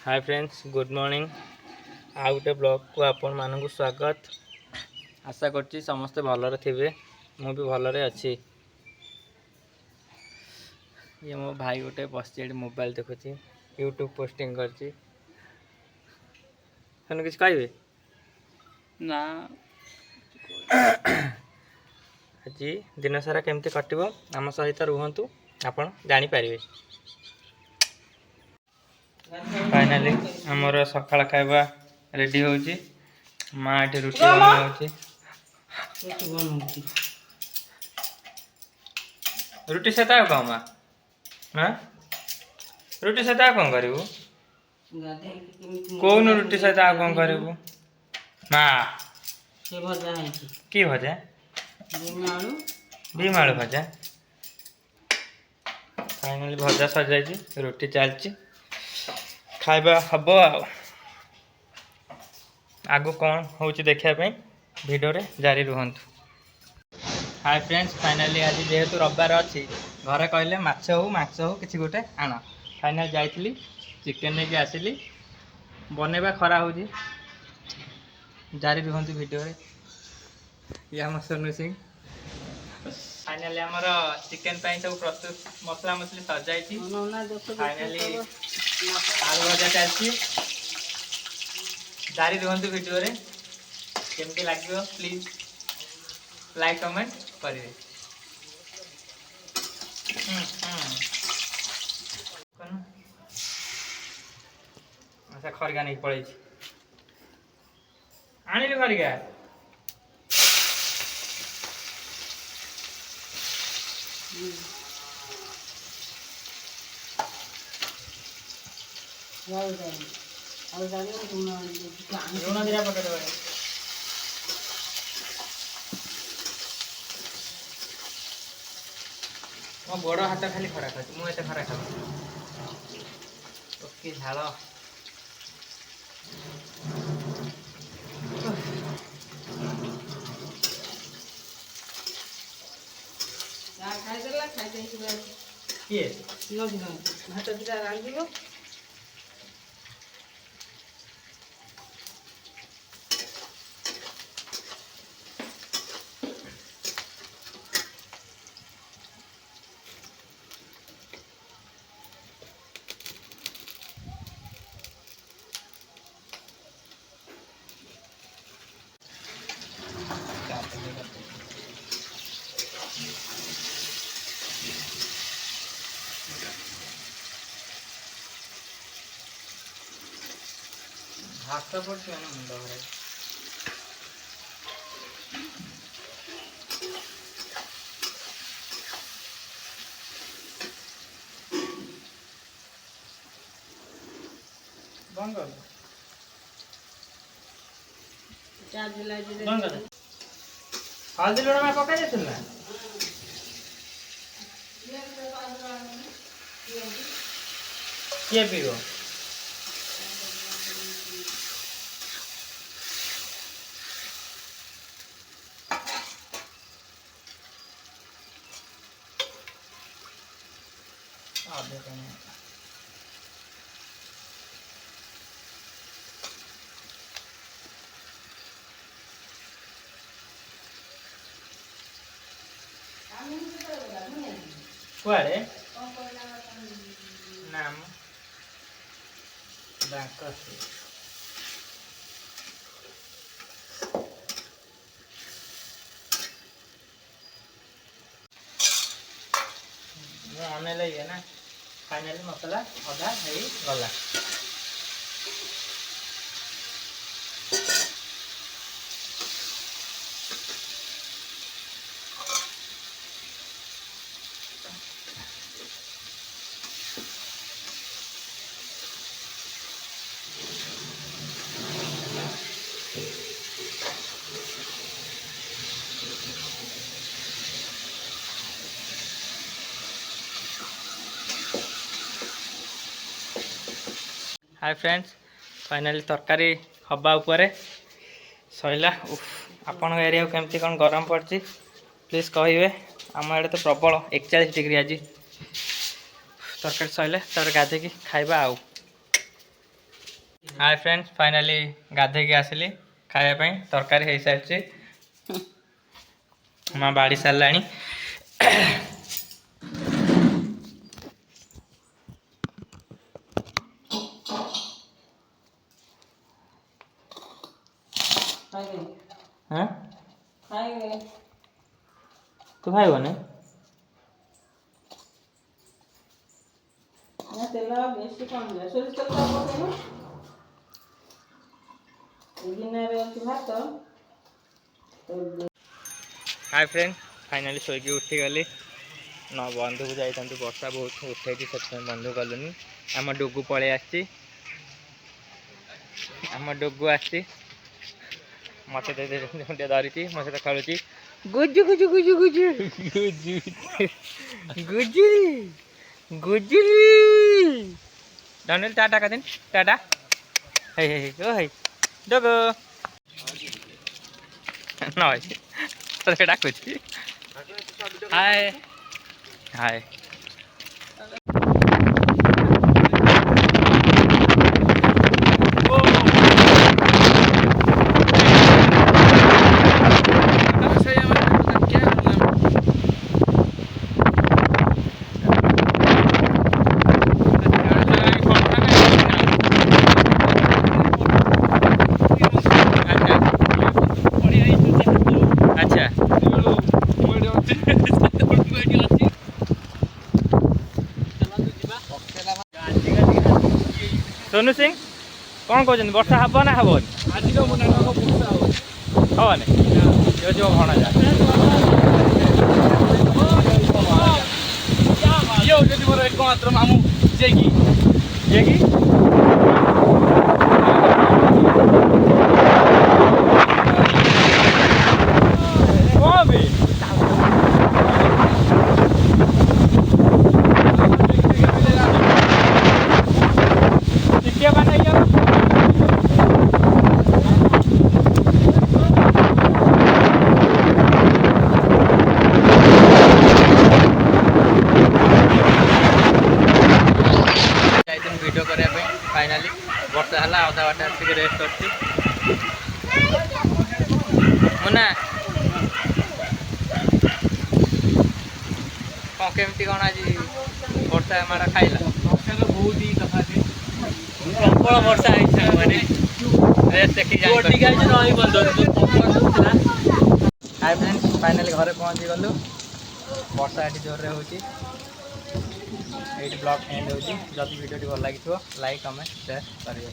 Hi friends good morning आ गोटे blog को आपण मानक स्वागत। आशा करछि समस्ते भलरे थिबे। मु भी भलरे अच्छी। ये मो भाई गोटे बस मोबाइल देखुची यूट्यूब पोस्टिंग करछि। कने किछ कहबे ना आज दिन सारा केमती कटिबो आम सहित रुहंतु आपण जानि पारिबे। फाइनली हमर सकाळ खाइबा रेडी होउची। माँ एठी रुटी बनाउची। रुटी सेता कम माँ हां रुटी सेता कौन करिवु कोन रुटी सेता कौन करिवु माँ से भजा है की भजा बीम आलू भजा। फाइनली भजा सजाई रुटी चलची खाइबा हब आगु कौन होची देखिया वीडियो रे जारी रुहंतु। हाय फ्रेंड्स फाइनली आज जेहेतु रविवार अच्छी घरे कहले माछ हो किसी गोटे आण फाइनाल जाइली चिकेन नहीं आसिली बनैबा खरा हो जारी रुहंतु वीडियो रे। ये हम सोनू सिंह फाइनली हमर चिकेन पाई सब प्रस्तुत मसला मसली सजाई फाइनली आलू भजा चलती जारी रुहंतु वीडियो रे। केमती लागियो प्लीज लाइक कमेंट करिए। अच्छा खरिगा नहीं पड़े आनिलु खरिगा लुण दिरा पकड़ मो बड़ हाथ खाली खरा खाती मुझे खरा खा ओके झाल किए भात दिटा रांधिबो हाथ पड़े मुंड घरे बंद कर हल्दी लुण में पका देथिल ना किए पीबो कुआड़े नाम डाक अनेल ये ना फाइनली मसला अदा हो गला। हाय फ्रेंड्स फाइनली तरकारी हवा उपरे सैला आपण एरिया केमती कौन गरम पड़ी प्लीज कहे आम आड़े तो प्रबल 41 डिग्री आज तरकारी सैले तर गाधे की खाइबा आउ। हाय फ्रेंड्स फाइनाली गाधे के आसिली खाया तरकारी हो सारी माँ बाड़ी सारा हाँ तू खाइबनी তেল বেশি কম যায় সরিষ তেলটা পকানো গিনারে আছে ভাত हाय फ्रेंड फाइनाली शोक उठी गली न बंधु को जाता वर्षा बहुत उठे से बंधु गलुनि आम डुगु पलि आम डुगु आसी मत धरी मो सहित खेलुची गुजु गुजु गुजु गुजु गुजु गुजुरी गुजुरी डनिल टाटा का दिन टाटा हे ओ हे डुगु नय डाकुची हाय हाय अच्छा सोनू सिंह कौन कहते वर्षा हम ना हम हवानी जो भण जा एकमात्र मामू जेगी जेगी कौन भी क्या बनाइए वीडियो करने फाइनाली वर्षा है अधा बाट आसिक रेस्ट कर मुना कौन केमती कौन आज वर्षा मारा खाइला बहुत ही कथा प्रबल वर्षा मैंने रेस्ट देखी हाय फ्रेंड्स फाइनाली घरे पहुँची गलु वर्षा ये जोर हो ब्लॉग एंड हो जब वीडियो भल लगी लाइक कमेंट शेयर करेंगे।